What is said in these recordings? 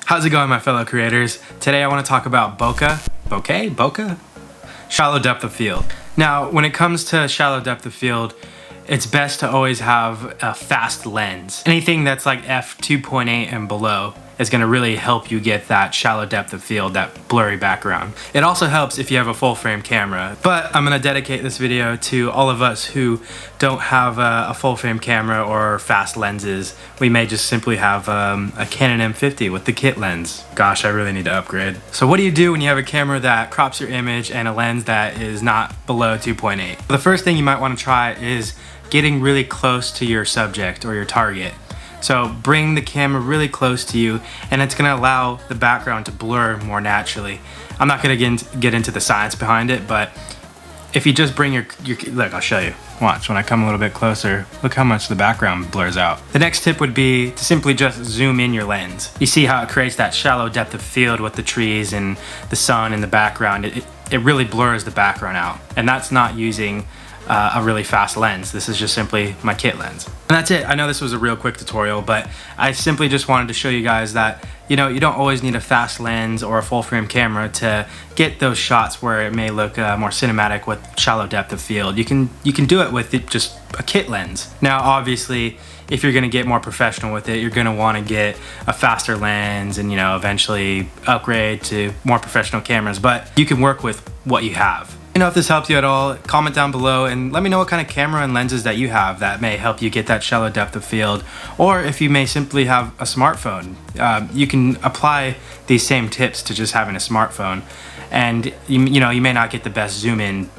How's it going, my fellow creators? Today I want to talk about bokeh? Shallow depth of field. Now, when it comes to shallow depth of field, it's best to always have a fast lens. Anything that's like f2.8 and below is going to really help you get that shallow depth of field, that blurry background. It also helps if you have a full frame camera, but I'm going to dedicate this video to all of us who don't have a full frame camera or fast lenses. We may just simply have a Canon M50 with the kit lens. Gosh, I really need to upgrade. So what do you do when you have a camera that crops your image and a lens that is not below 2.8? The first thing you might want to try is getting really close to your subject or your target. So bring the camera really close to you, and it's gonna allow the background to blur more naturally. I'm not gonna get into the science behind it, but if you just bring your look, I'll show you. Watch, when I come a little bit closer, look how much the background blurs out. The next tip would be to simply just zoom in your lens. You see how it creates that shallow depth of field with the trees and the sun in the background. It really blurs the background out, and that's not using a really fast lens. This is just simply my kit lens. And that's it. I know this was a real quick tutorial, but I simply just wanted to show you guys that, you know, you don't always need a fast lens or a full frame camera to get those shots where it may look more cinematic with shallow depth of field. You can do it with just a kit lens. Now, obviously, if you're gonna get more professional with it, you're gonna wanna get a faster lens and, you know, eventually upgrade to more professional cameras, but you can work with what you have. You know, if this helped you at all, comment down below and let me know what kind of camera and lenses that you have that may help you get that shallow depth of field, or if you may simply have a smartphone. You can apply these same tips to just having a smartphone, and you know, you may not get the best zoom in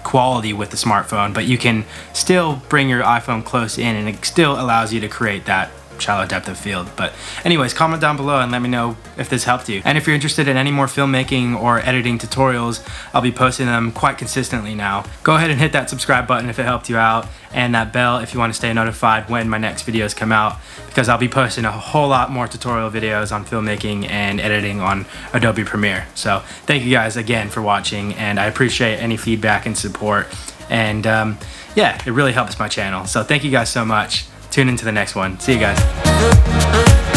quality with the smartphone, but you can still bring your iPhone close in and it still allows you to create that shallow depth of field. But anyways, comment down below and let me know if this helped you. And if you're interested in any more filmmaking or editing tutorials, I'll be posting them quite consistently now. Go ahead and hit that subscribe button if it helped you out, and that bell if you want to stay notified when my next videos come out, because I'll be posting a whole lot more tutorial videos on filmmaking and editing on Adobe Premiere. So thank you guys again for watching, and I appreciate any feedback and support. And yeah, it really helps my channel. So thank you guys so much. Tune into the next one. See you guys.